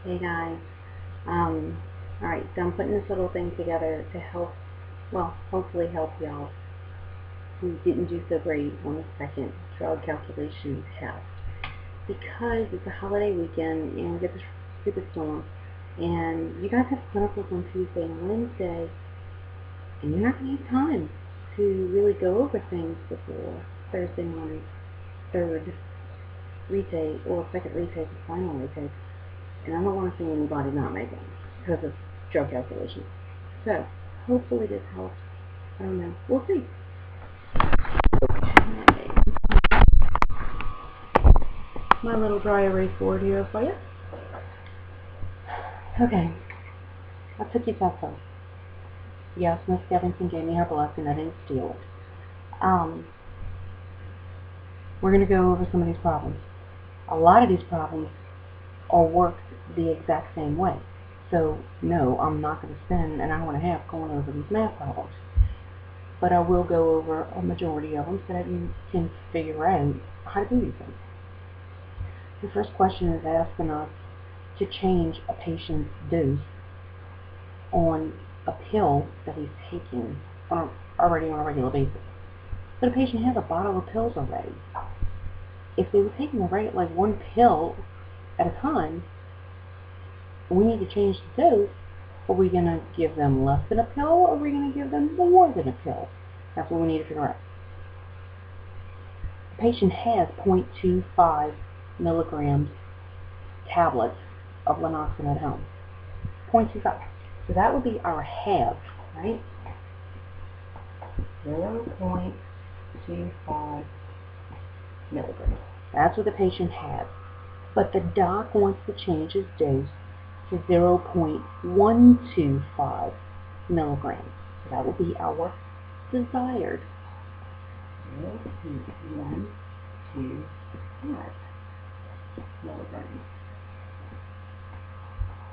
Hey guys, alright, so I'm putting this little thing together to help, well, hopefully help y'all who didn't do so great on the second drug calculation test. Because it's a holiday weekend and we get this stupid storm, and you guys have clinicals on Tuesday and Wednesday, and you're not going to have time to really go over things before Thursday morning, third retake, or second retake, or final retake. And I don't want to see anybody not making because of drug calculation. So, hopefully this helps. I don't know. We'll see. Okay. My little dry erase board here for you. Okay. I took you so close. Yes, Miss Stevenson gave me her blessing. I didn't steal it. We're going to go over some of these problems. A lot of these problems are worked the exact same way. So, no, I'm not going to spend an hour and a half going over these math problems. But I will go over a majority of them so that you can figure out how to do these things. The first question is asking us to change a patient's dose on a pill that he's taking already on a regular basis. But a patient has a bottle of pills already. If they were taking like one pill at a time, we need to change the dose. Are we going to give them less than a pill, or are we going to give them more than a pill? That's what we need to figure out. The patient has 0.25 milligrams tablets of Indocin at home. 0.25. So that would be our half, right? 0.25 milligrams. That's what the patient has. But the doc wants to change his dose to 0.125 milligrams. So that will be our desired 0.125 milligrams.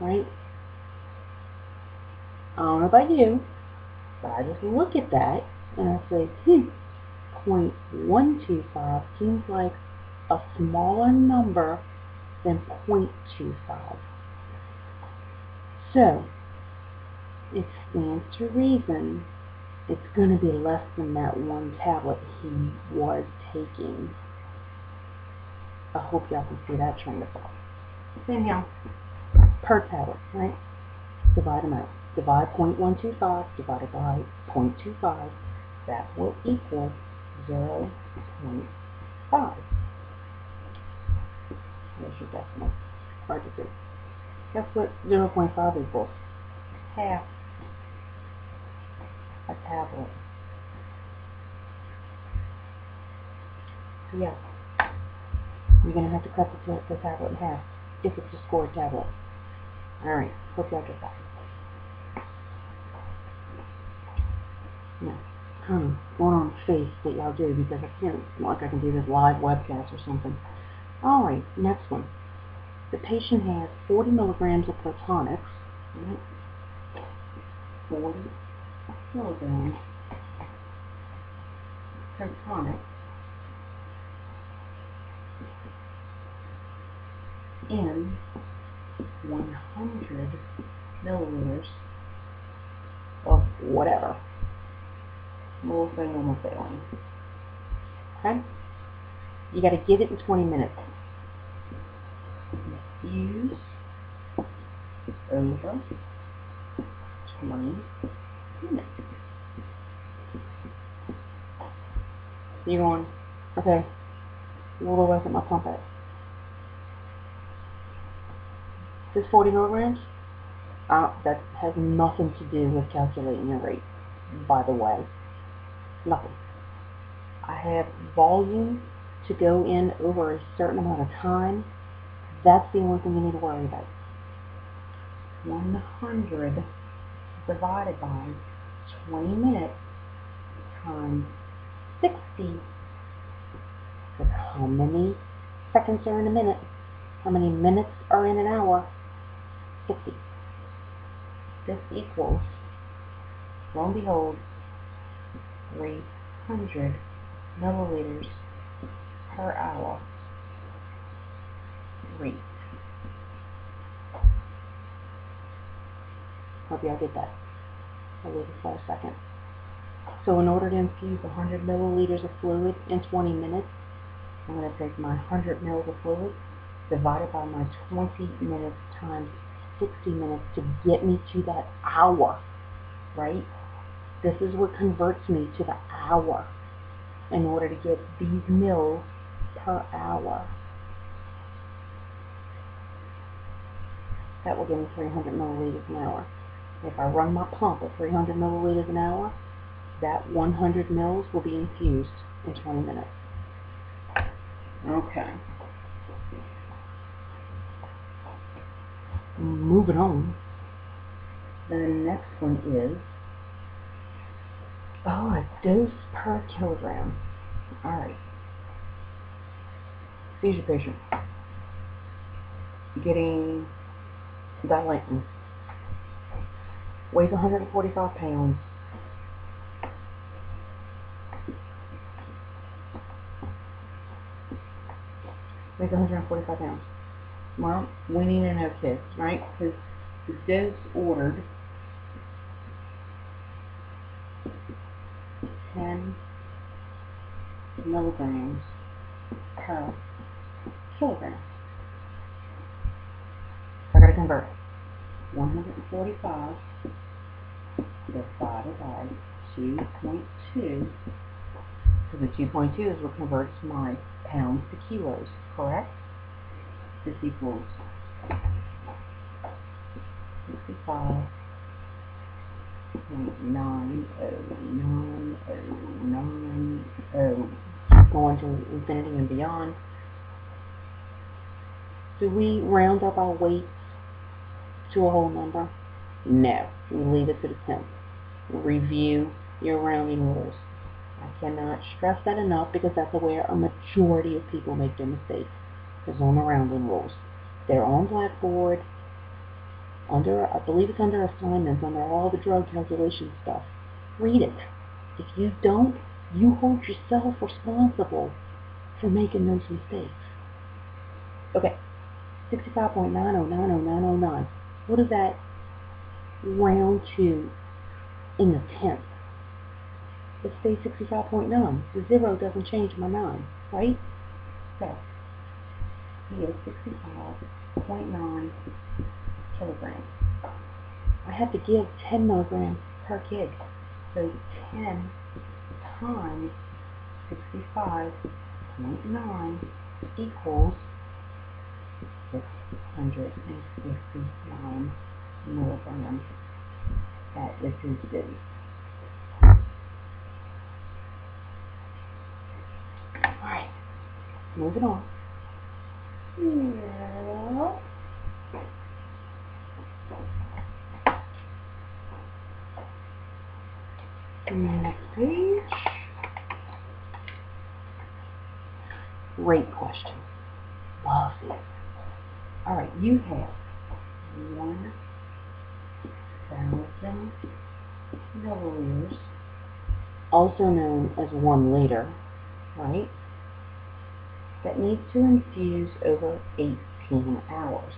Right? I don't know about you, but I just look at that and I say, 0.125 seems like a smaller number than 0.25. So, it stands to reason it's going to be less than that one tablet he was taking. I hope y'all can see that train of thought. Same here. Per tablet, right? Divide them out. Divide 0.125 divided by 0.25. That will equal 0.5. There's your decimal. Hard to see. Guess what 0.5 equals? Half a tablet. So yeah, you're going to have to cut the tablet in half if it's a scored tablet. Alright, hope y'all get that. Yeah, kind of going on face that y'all do because I can't, it's not like I can do this live webcast or something. Alright, next one. The patient has 40 milligrams of protonics. Right? 40 milligrams protonics in 100 milliliters of whatever. We'll say normal saline. Okay? You got to give it in 20 minutes. Infuse over 20 minutes. You're going, okay, roll away from my pump at. This 40 milligrams, that has nothing to do with calculating your rate, by the way. Nothing. I have volume to go in over a certain amount of time. That's the only thing you need to worry about. 100 divided by 20 minutes times 60. Because how many seconds are in a minute? How many minutes are in an hour? 60. This equals, lo and behold, 300 milliliters per hour rate. Hope y'all get that. I'll leave it for a second. So in order to infuse 100 milliliters of fluid in 20 minutes, I'm going to take my 100 mils of fluid, divided by my 20 minutes times 60 minutes to get me to that hour, right? This is what converts me to the hour in order to get these mils per hour. That will give me 300 milliliters an hour. If I run my pump at 300 milliliters an hour, that 100 mils will be infused in 20 minutes. Okay. Moving on. The next one is, a dose per kilogram. Alright. Seizure patient. Getting dilatin. Weighs 145 pounds. Weighs 145 pounds. Well, we need to know this, right? Because the dose ordered 10 milligrams per kilogram. So I gotta convert 145 divided by 2.2. So the 2.2 is what converts my pounds to kilos, correct? This equals 65.909090. Going to infinity and beyond. Do we round up our weights to a whole number? No. We leave it to the 10th. Review your rounding rules. I cannot stress that enough because that's where a majority of people make their mistakes. Is on the rounding rules. They're on Blackboard, under, I believe it's under assignments, under all the drug calculation stuff. Read it. If you don't, you hold yourself responsible for making those mistakes. Okay, 65.90909009. What does that round to in the 10th? Let's say 65.9. The 0 doesn't change my 9, right? So, here, 65.9 kilograms. I have to give 10 milligrams per kg. So 10 times 65.9 equals 659 milligrams. That is his dose. Alright, moving on. Yeah. Next page. Rate question. Love it. Alright, you have 1,000 milliliters, also known as 1 liter, right? That needs to infuse over 18 hours.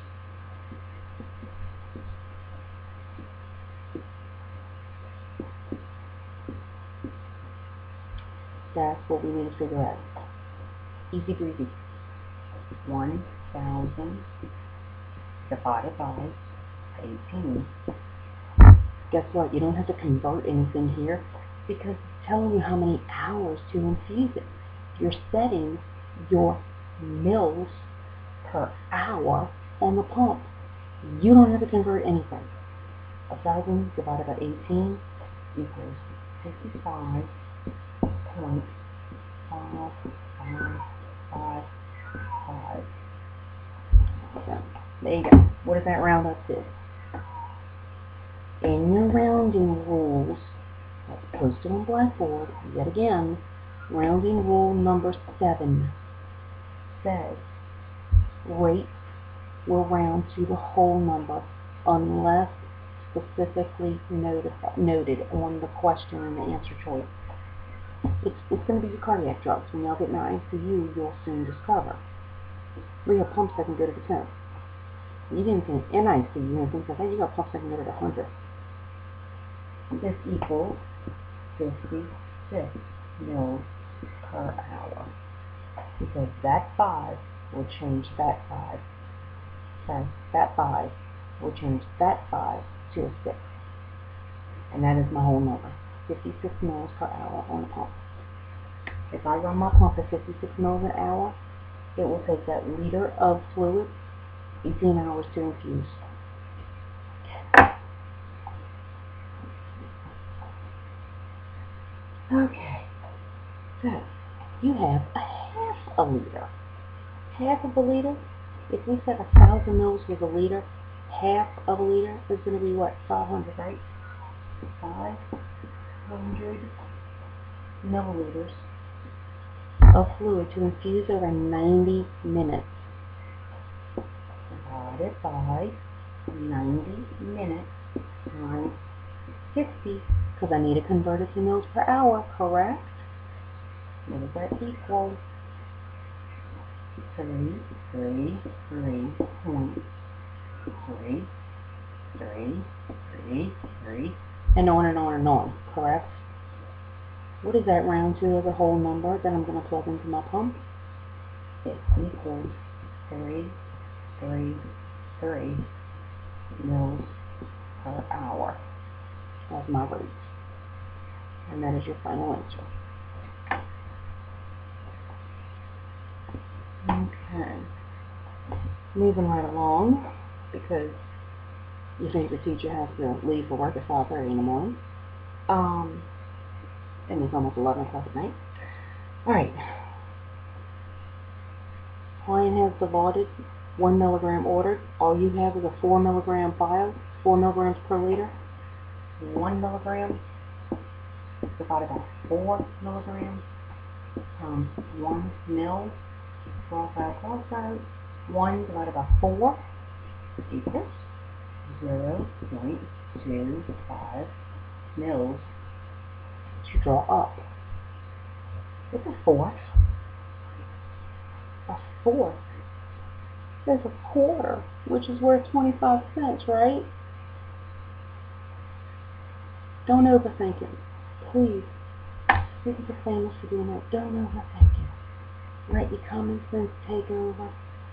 That's what we need to figure out. Easy breezy. 1,000 divided by 18. Guess what? You don't have to convert anything here because it's telling you how many hours to infuse it. You're setting your mils per hour on the pump. You don't have to convert anything. 1,000 divided by 18 equals 55.555. So, there you go. What does that round up to? In your rounding rules, that's posted on Blackboard, yet again, rounding rule number 7 says rates will round to the whole number unless specifically noted on the question and the answer choice. It's going to be your cardiac drugs. When y'all get in the ICU, you'll soon discover. We have pumps that can go to the 10th. You didn't think in ICU and things like that, you got pumps that can go to the 100th. This equals 56 mils per hour. Because that 5 will change that 5. Sorry, that 5 will change that 5 to a 6. And that is my whole number. 56 mils per hour on the pump. If I run my pump at 56 mils an hour, it will take that liter of fluid 18 hours to infuse. Okay, so you have a half a liter. Half of a liter, if we said 1,000 mils was a liter, half of a liter is going to be what, 500, right? 500 milliliters of fluid to infuse over 90 minutes. Divided by 90 minutes times 60, because I need to convert it to mils per hour, correct? What does that equal? 333.333, and on and on and on, correct? What does that round to as a whole number that I'm going to plug into my pump? It equals 333 mils per hour as my rate. And that is your final answer. Okay. Moving right along, because your favorite teacher has to leave for work at 5:30 in the morning. And it's almost 11 o'clock at night. Alright. Client has divided 1 milligram ordered. All you have is a 4 milligram vial, 4 milligrams per liter. 1 milligram divided by 4 milligrams times 1 mil. Cross out. 1 divided by 4 equals 0.25 mils to draw up. It's a fourth. A fourth is a quarter, which is worth 25 cents, right? Don't overthink it. Please. This is famous for doing that. Don't overthink it. Let your common sense take over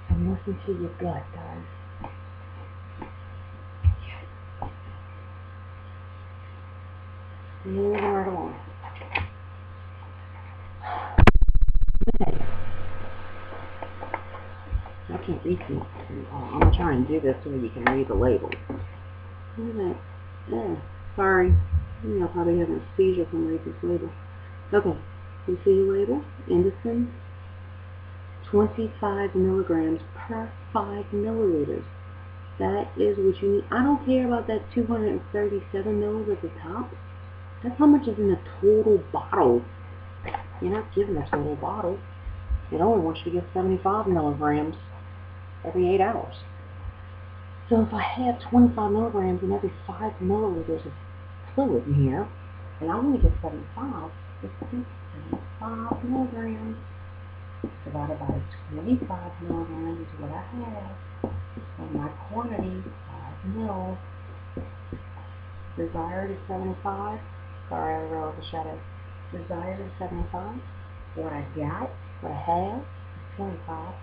and listen to your gut, guys. Moving right along. Okay. I can't read these. I'm going to try and do this so you can read the label. Look at that. Yeah. Sorry. I'll probably have a seizure from reading this label. Okay. You see the label? Indocin. 25 milligrams per 5 milliliters. That is what you need. I don't care about that 237 mils at the top. That's how much is in a total bottle. You're not giving a total bottle. It only wants you to give 75 milligrams every 8 hours. So if I have 25 milligrams in every 5 milliliters of fluid in here, and I only get 75, it's 75 milligrams divided by 25 milligrams is what I have. And my quantity, 5 mils. Desired is 75. Sorry, I realized the shadow. Desired is 75. What I got, what I have, is 25.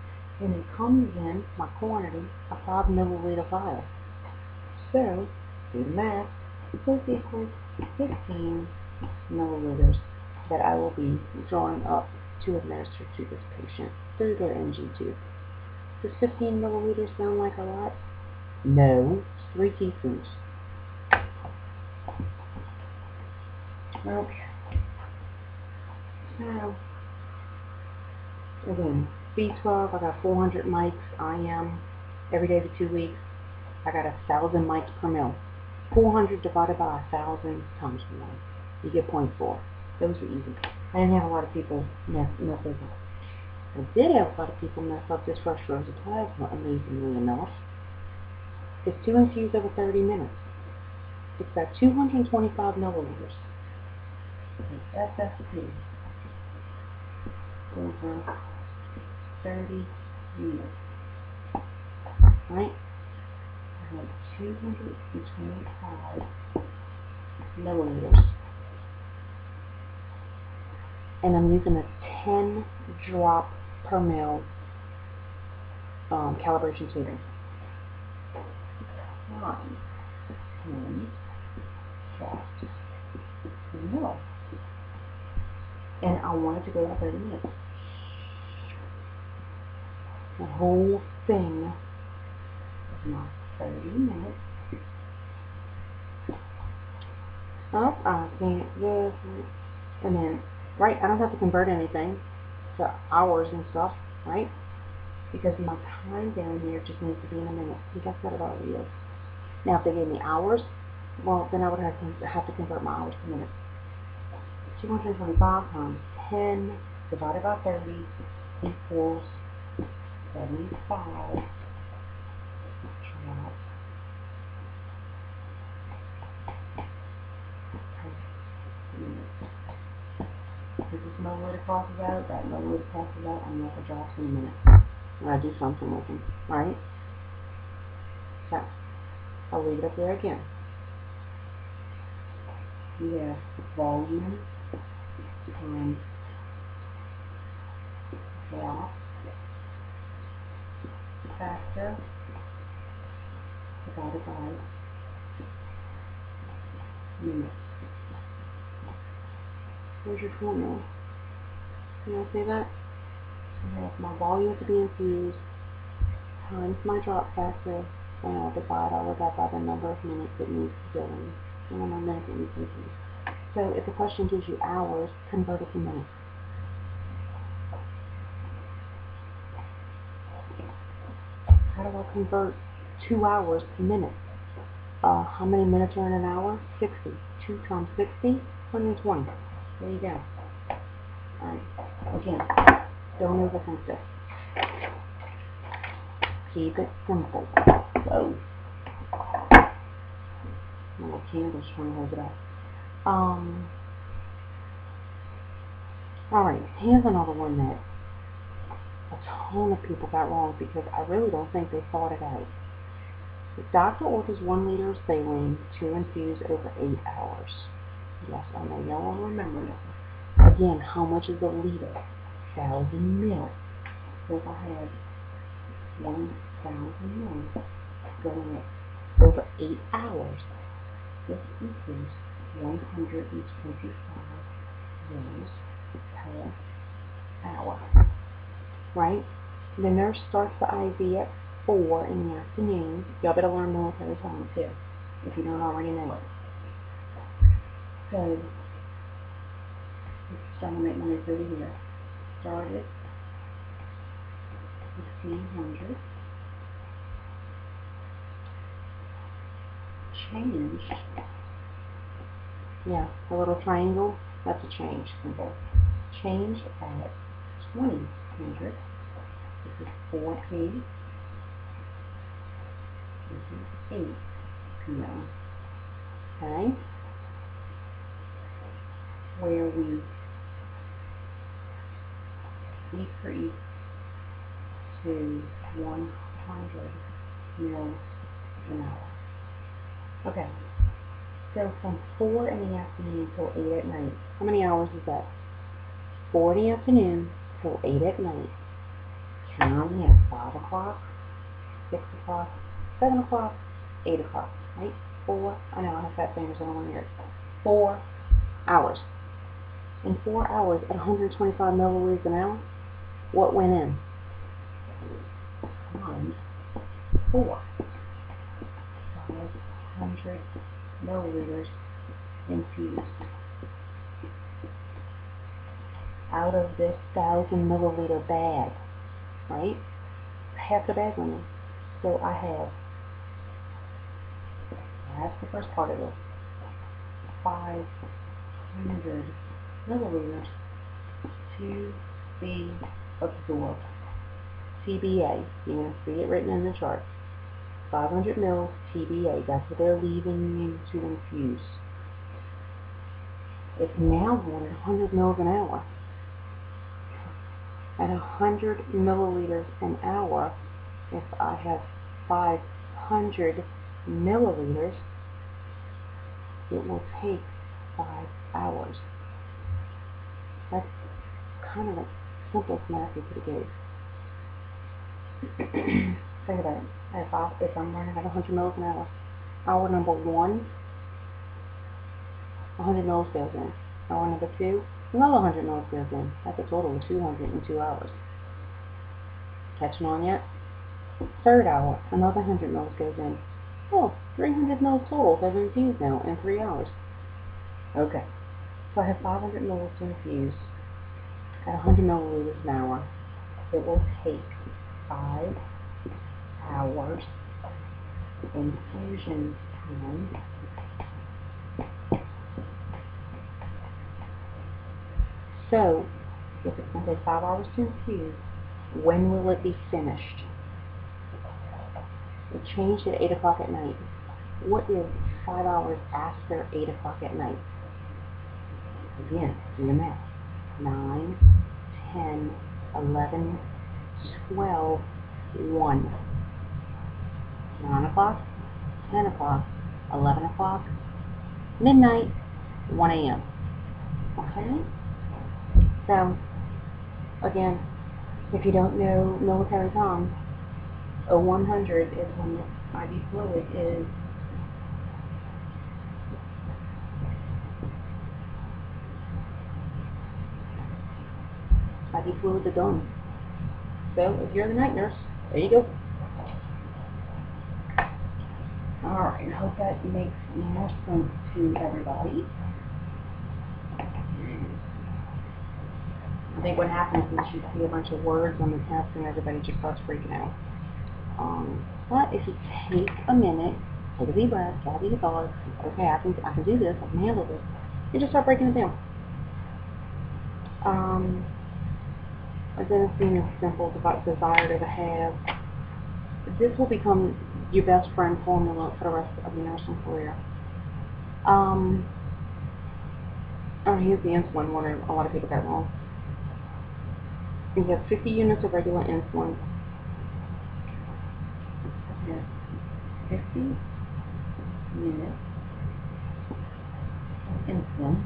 And it comes in my quantity, a 5 milliliter vial. So, do the math. This equals 15 milliliters that I will be drawing up to administer to this patient through their NG tube. Does 15 milliliters sound like a lot? No, it's 3 teaspoons. Okay. So, again, B12, I got 400 mics. IM, every day for 2 weeks, I got 1,000 mics per mil. 400 divided by 1,000 times 1. You get 0.4. Those are easy. I didn't have a lot of people mess this up. I did have a lot of people mess up this fresh frozen plasma, amazingly enough. It's to infuse over 30 minutes. It's got 225 milliliters. FFP over 30 minutes. Right? I have 225 milliliters. And I'm using a 10 drop per ml calibration tubing. 10 drops per ml. And I want it to go to 30 minutes. The whole thing is my 30 minutes. Oh, I can't just, and then, right, I don't have to convert anything to hours and stuff, right? Because my time down here just needs to be in a minute. Because that's what it already is. Now, if they gave me hours, well, then I would have to convert my hours to minutes. 225 times 10 divided by 30 equals 75 drops per minute. This is milliliter crosses out, that milliliter crosses out, I know the drops in a minute. And I do something with them, right? So, I'll leave it up there again. We have volume times drop factor divided by minutes. Here's your formula. Can you see that? I have my volume to be infused times my drop factor, and I'll divide all of that by the number of minutes it needs to go in. And how many minutes it needs to infuse. So if the question gives you hours, convert it to minutes. How do I convert 2 hours to minutes? How many minutes are in an hour? 60. 2 times 60, 120. There you go. Alright. Again, don't overthink this. Keep it simple. Whoa. My little candle's trying to hold it up. Alright, here's another one that a ton of people got wrong because I really don't think they thought it out. The doctor orders 1 liter of saline to infuse over 8 hours. Yes, I know y'all remember that. Again, how much is a liter? 1,000 mil. So if I had 1,000 mil going over 8 hours, this equals 125 mils per hour. Right? The nurse starts the IV at 4 in the afternoon. Y'all better learn military time too, if you don't already know it. So, it's starting to make my notes over here. Started 1,500. Changed. Yeah, the little triangle, that's a change symbol. Changed at 2,000. This is 4P. This is 8 p.m. Okay? Where we decrease to 100 mils an hour. Okay. So from 4 in the afternoon till 8 at night. How many hours is that? 4 in the afternoon till 8 at night. Counting at 5 o'clock, 6 o'clock, 7 o'clock, 8 o'clock, right? 4, I know I have fat fingers, I don't want to hear it. 4 hours. In 4 hours at 125 milliliters an hour, what went in? Times 4. 500 milliliters infused. Out of this 1,000 milliliter bag, right? Half the bag went in. So I have, that's the first part of it, 500 milliliters to be absorbed. TBA, you're going to see it written in the chart. 500 mils TBA, that's what they're leaving you to infuse. It's now going at 100 mils an hour. At 100 milliliters an hour, if I have 500 milliliters, it will take 5 hours. That's kind of the simplest math you could have gave. Think about it. If I'm running at 100 mils an hour, hour number 1, 100 mils goes in. Hour number 2, another 100 mils goes in. That's a total of 200 in 2 hours. Catching on yet? Third hour, another 100 mils goes in. Oh, 300 mils total have infused now in 3 hours. Okay, so I have 500 mils to infuse at 100 milliliters an hour. It will take 5 hours infusion time. So, if it's going to take 5 hours to infuse, when will it be finished? It changed at 8 o'clock at night. What is 5 hours after 8 o'clock at night? Again, do the math. 9, 10, 11, 12, 1. 9 o'clock, 10 o'clock, 11 o'clock, midnight, 1 a.m. Okay? So, again, if you don't know military time, 0100 is when the IV fluid is IV fluids are done. So, if you're the night nurse, there you go. Alright, I hope that makes more sense to everybody. I think what happens is you see a bunch of words on the test and everybody just starts freaking out. But if you take a minute, take a deep breath, gather your thoughts, okay, I can do this, I can handle this, you just start breaking it down. Adenosine is simple, desired to have. This will become your best friend formula for the rest of your nursing career. Here's the insulin one a lot of people got wrong. You have 50 units of regular insulin. Yes, 50 units of insulin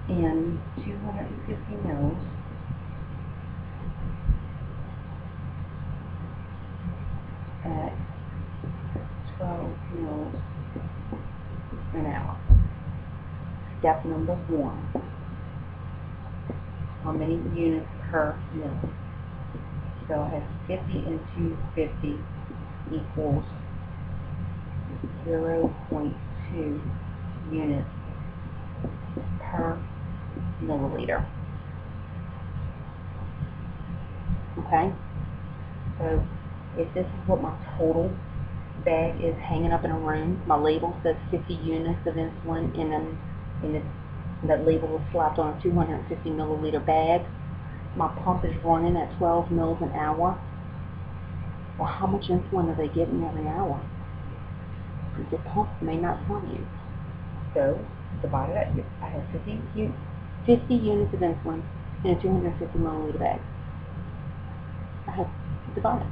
and 250 mils at 12 mils an hour. Step number 1. How many units per mil? So I have 50 into 50 equals 0.2 units per milliliter. Okay? So if this is what my total bag is hanging up in a room, my label says 50 units of insulin that label is slapped on a 250 milliliter bag. My pump is running at 12 mils an hour. Well, how much insulin are they getting every hour? Your pump may not tell you. So, divide it. I have 50 units of insulin in a 250 milliliter bag. I have divided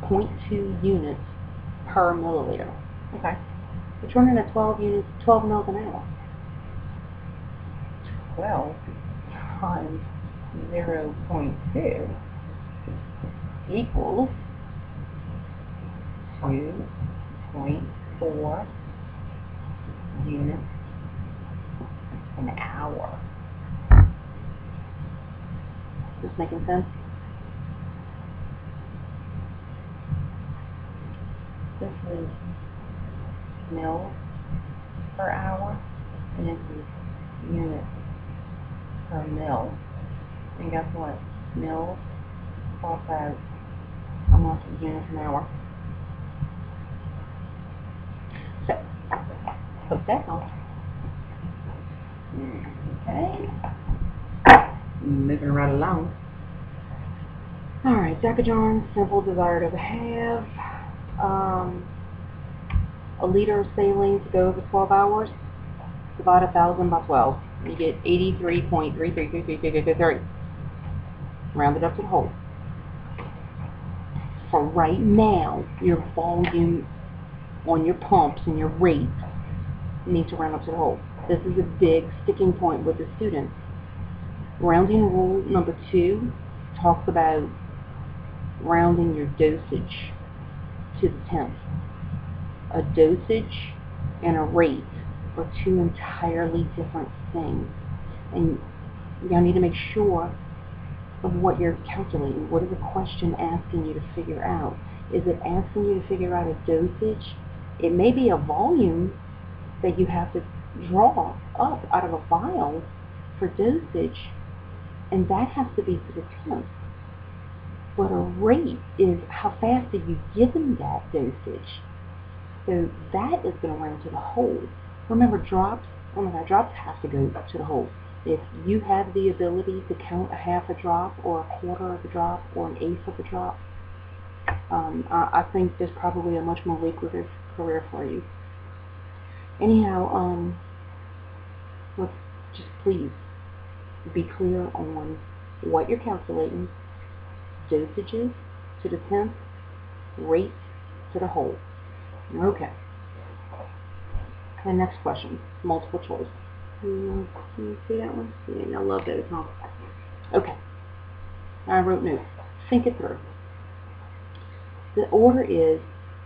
0.2 units per milliliter. Okay. It's running at 12 mils an hour. 12 times 0.2 equals 2.4 units an hour. Is this making sense? This is mils per hour, and this is units per mil. And guess what? Mils cross out almost units an hour. So, hope that helps. Okay. Moving right along. Alright, Decadron, simple, desired to have. A liter of saline to go over 12 hours. Divide 1,000 by 12. You get 83.333333. Round it up to the whole. For right now, your volume on your pumps and your rates need to round up to the whole. This is a big sticking point with the students. Rounding rule number 2 talks about rounding your dosage to the 10th. A dosage and a rate are 2 entirely different things. And y'all need to make sure of what you're calculating. What is the question asking you to figure out? Is it asking you to figure out a dosage? It may be a volume that you have to draw up out of a vial for dosage, and that has to be to the 10th. But a rate is how fast do you give them that dosage. So that is going to round to the whole. Remember, drops, oh my God, drops have to go to the whole. If you have the ability to count a half a drop or a quarter of a drop or an eighth of a drop, I think there's probably a much more lucrative career for you. Anyhow, let's just please be clear on what you're calculating, dosages to the 10th, rate to the whole. Okay. And next question, multiple choice. Can you see that one? Yeah, I love those, huh? Okay. I wrote notes. Think it through. The order is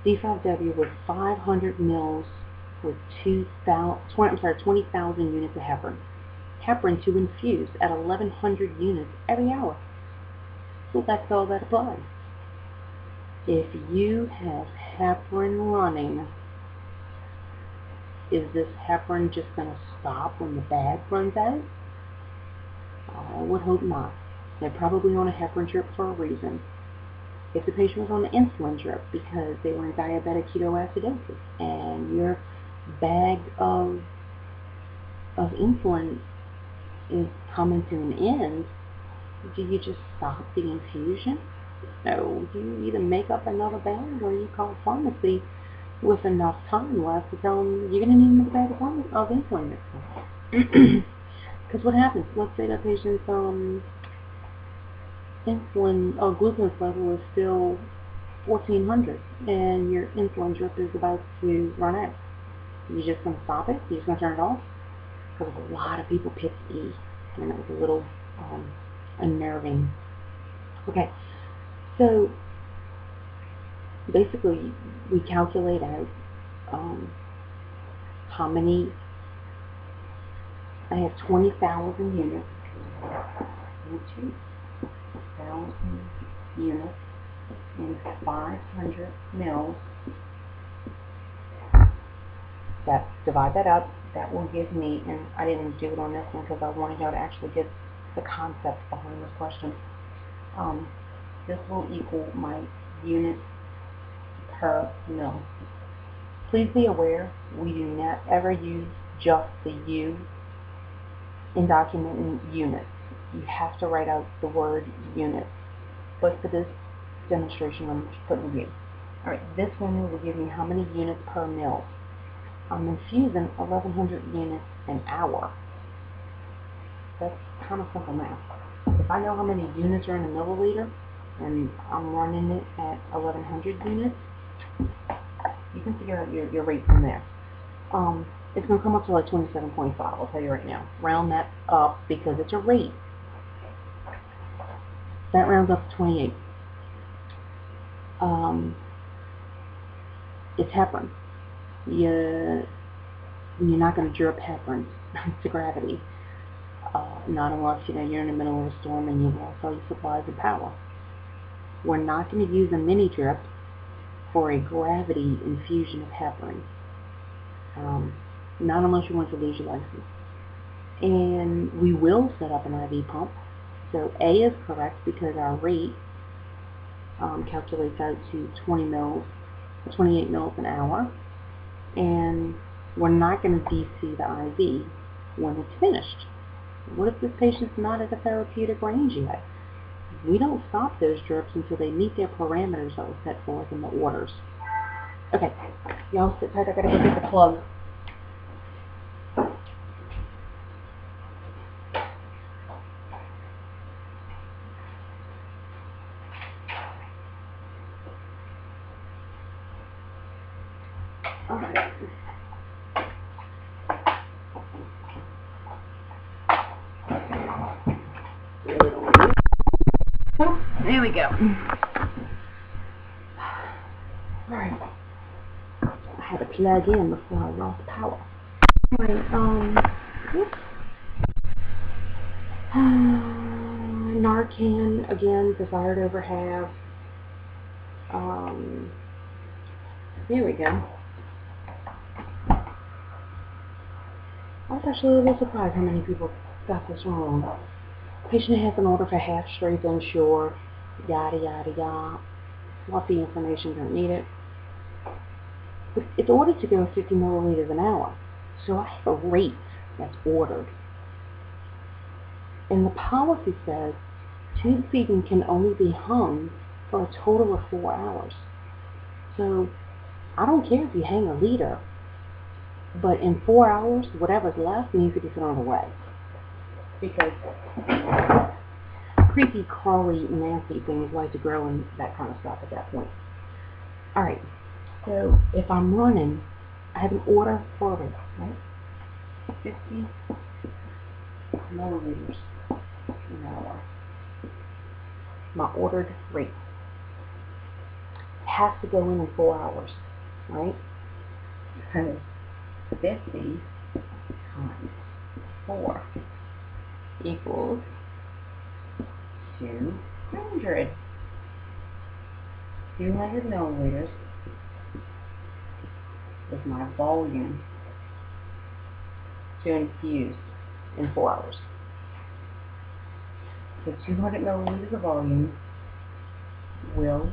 D5W with 500 mils with 20,000 units of heparin. Heparin to infuse at 1,100 units every hour. So that's all that applies. If you have heparin running, is this heparin just going to stop when the bag runs out? I would hope not. They're probably on a heparin drip for a reason. If the patient was on an insulin drip because they were in diabetic ketoacidosis and your bag of insulin is coming to an end, do you just stop the infusion? No, you either make up another bag or you call pharmacy with enough time left to tell them you're going to need another bag of insulin next time. Because what happens? Let's say that patient's insulin or glucose level is still 1400 and your insulin drip is about to run out. You're just going to stop it? You're just going to turn it off? Because a lot of people pick E, and it was a little unnerving. Okay, so basically we calculate out how many. I have 20,000 units, 20,000 units in 500 mils. Divide that up. That will give me, and I didn't do it on this one because I wanted y'all to actually get the concept behind this question. This will equal my units per mil. Please be aware, we do not ever use just the U in documenting units. You have to write out the word units. But for this demonstration, I'm putting U. Alright, this one will give me how many units per mil. I'm infusing 1,100 units an hour. That's kind of simple math. If I know how many units are in a milliliter, and I'm running it at 1,100 units, you can figure out your rate from there. It's going to come up to like 27.5, I'll tell you right now. Round that up because it's a rate. That rounds up to 28. It's heparin. You're not going to drip heparin to gravity. Not unless you're in the middle of a storm and you've lost all your supplies of power. We're not going to use a mini drip for a gravity infusion of heparin. Not unless you want to lose your license. And we will set up an IV pump. So A is correct because our rate calculates out to 28 mils an hour. And we're not going to DC the IV when it's finished. What if this patient's not at the therapeutic range yet? We don't stop those drips until they meet their parameters that were set forth in the orders. Okay, y'all sit tight, I gotta go get the plug. Alright. Here we go. Alright. I had to plug in before I lost power. Alright, whoops. Narcan, again, desired over half. Here we go. I was actually a little surprised how many people got this wrong. Patient has an order for half strength unsure, yada yada yada. Fluffy information, don't need it. But it's ordered to go 50 milliliters an hour. So I have a rate that's ordered. And the policy says tube feeding can only be hung for a total of 4 hours. So I don't care if you hang a liter, but in 4 hours, whatever's left needs to be thrown away. Because creepy, crawly, nasty things like to grow and that kind of stuff at that point. Alright, so if I'm running, I have an order for a rate, right? 50 milliliters an hour. My ordered rate. It has to go in 4 hours, right? So 50 times 4 equals 200. 200 milliliters is my volume to infuse in 4 hours. So 200 milliliters of volume will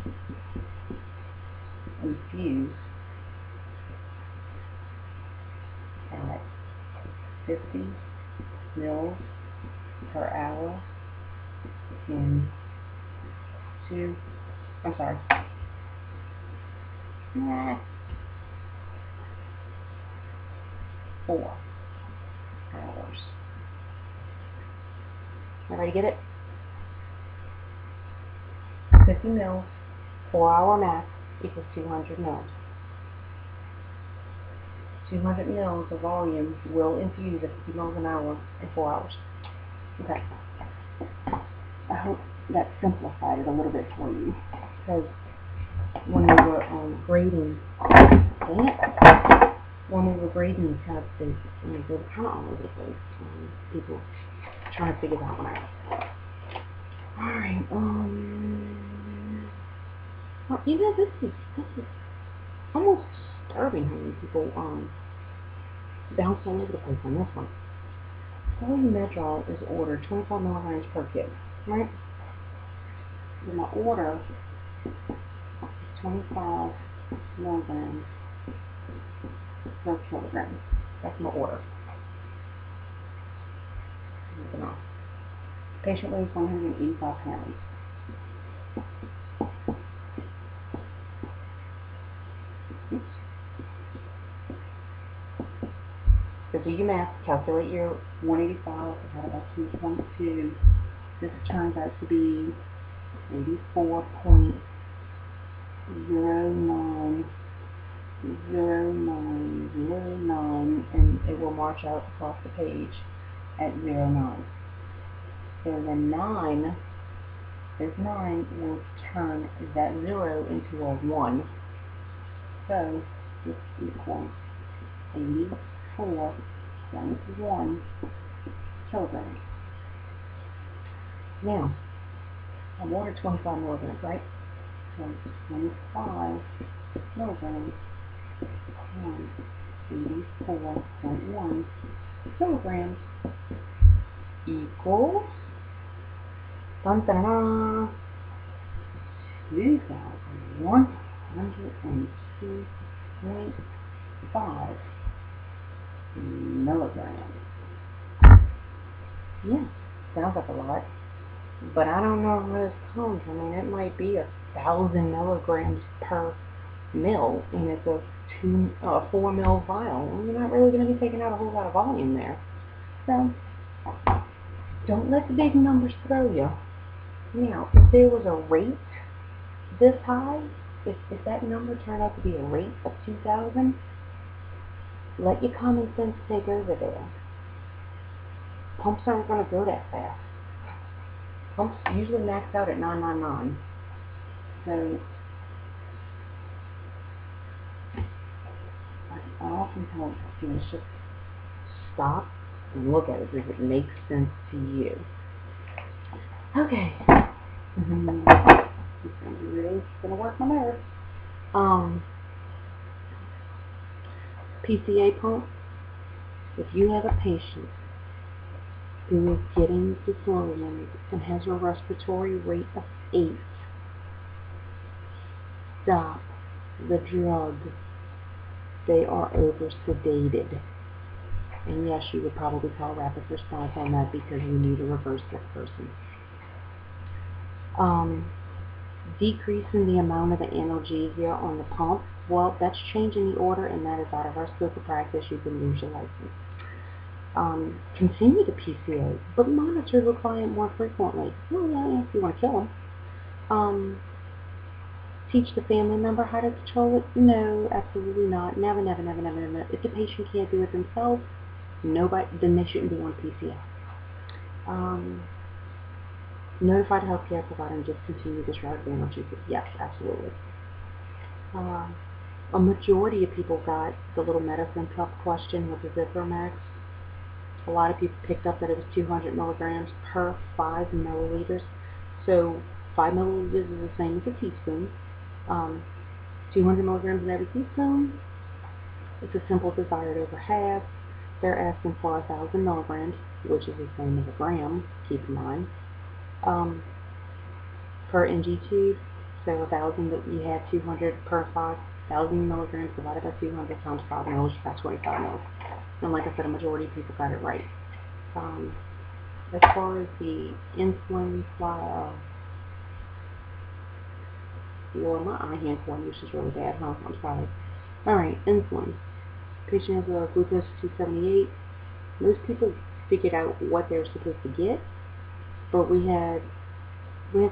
infuse at 50 mils per hour in 4 hours. Everybody get it? 50 mils, 4 hour max equals 200 mils. 200 mils of volume will infuse at 50 mils an hour in 4 hours. Okay. I hope that simplified it a little bit for you. Because when we were grading, the tests, they were kind of all over the place. People trying to figure that one out. Alright, well, you know, this is almost disturbing how many people bounce all over the place on this one. Medrol is ordered 25 milligrams per kit, right? And my order is 25 milligrams per kilogram. That's my order. Patient weighs 185 pounds. So do your math, calculate your 185 divided by 2.2. This turns out to be 84.090909, and it will march out across the page at 09. So then 9, this 9 will turn that 0 into a 1. So this equals 84.1 kilograms. Now, I ordered 25 milligrams, right? So 25 milligrams times 84.1 kilograms equals 2,102.5 milligrams. Yeah, sounds like a lot, but I don't know where this comes. I mean, it might be 1,000 milligrams per mil, and it's a 4 mil vial. You're not really going to be taking out a whole lot of volume there. So, don't let the big numbers throw you. Now, if there was a rate this high, if that number turned out to be a rate of 2,000, let your common sense take over there. Pumps aren't going to go that fast. Pumps usually max out at 999. So I often tell patients, just stop and look at it. Does it make sense to you? Okay. It's gonna work my nerves. PCA pump. If you have a patient who is getting Insulin and has a respiratory rate of 8, stop the drug. They are over sedated. And yes, you would probably call rapid response on that because you need to reverse this person. Decreasing the amount of the analgesia on the pump, well, that's changing the order, and that is out of our scope of practice. You can lose your license. Continue the PCA, but monitor the client more frequently. Well, yeah, if you want to kill them. Teach the family member how to control it? No, absolutely not. Never, never, never, never, never. If the patient can't do it themselves, then they shouldn't be on PCA. Notify the healthcare provider and discontinue this route of analgesia. Yes, absolutely. A majority of people got the little medicine cup question with the Zithromax. A lot of people picked up that it was 200 milligrams per 5 milliliters. So 5 milliliters is the same as a teaspoon. 200 milligrams in every teaspoon. It's a simple desired over half. They're asking for 1,000 milligrams, which is the same as a gram, keep in mind, per NG tube. So 1,000 that you had 200 per 5,000 milligrams divided by 200 times 5 mils, that's 25 mils. And like I said, a majority of people got it right. As far as the insulin well, my eye hand coordination is really bad, huh? I'm sorry. Alright, insulin. Patient has a glucose 278. Most people figured out what they were supposed to get, but we had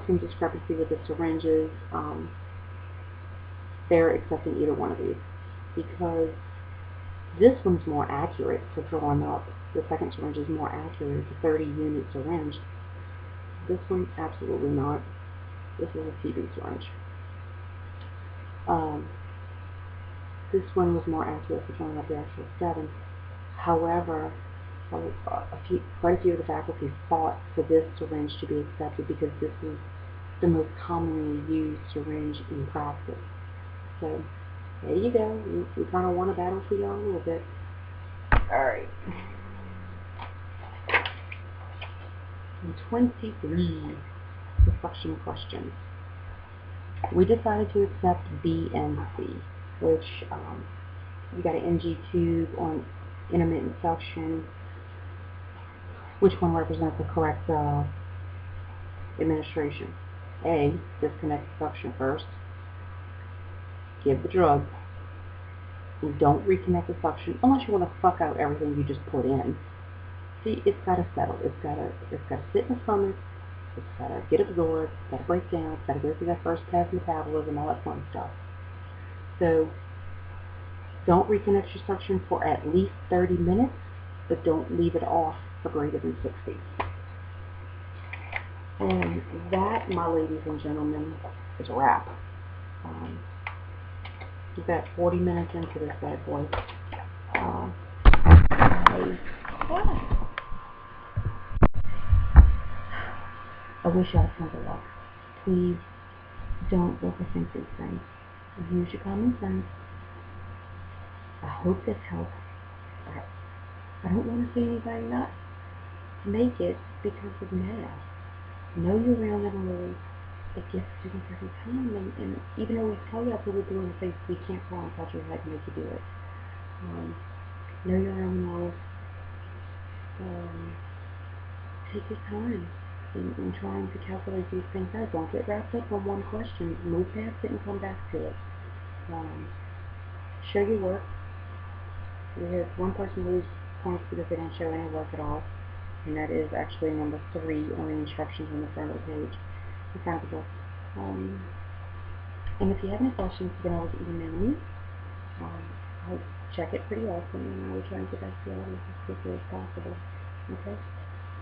some discrepancy with the syringes. They're accepting either one of these because this one's more accurate for filling up. The second syringe is more accurate. It's a 30-unit syringe. This one, absolutely not. This is a TB syringe. This one was more accurate for filling up the actual 7. However, quite a few of the faculty fought for this syringe to be accepted because this is the most commonly used syringe in practice. So, there you go. We kind of won a battle for y'all a little bit. Alright. 23, the suction questions. We decided to accept B and C, which we got an NG tube on intermittent suction. Which one represents the correct administration? A, disconnect the suction first. Give the drug. And don't reconnect the suction unless you want to suck out everything you just put in. See, it's got to settle. It's got to sit in the stomach. It's got to get absorbed. It's got to break down. It's got to go through that first pass metabolism, all that fun stuff. So, don't reconnect your suction for at least 30 minutes, but don't leave it off for greater than 60. And that, my ladies and gentlemen, is a wrap. We've got 40 minutes into this bad boy. I wish I had simple luck. Please don't overthink these things. Use your common sense. I hope this helps. I don't want to see anybody not make it because of math. Know your real numbers. It gets students every time, and even though we tell you what we're doing, we can't call and touch your head and make you do it. Know your own rules. Take your time in trying to calculate these things out. Don't get wrapped up on one question. Move past it and come back to it. Show your work. We had one person lose points because they didn't show any work at all, and that is actually number 3 on the instructions on the front of the page. In front of the book. And if you have any questions, you can always email me. I check it pretty often, and I will try and get back to you as quickly as possible. Okay?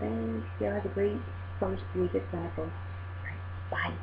Thanks. Y'all have a great first week of clinical. Bye.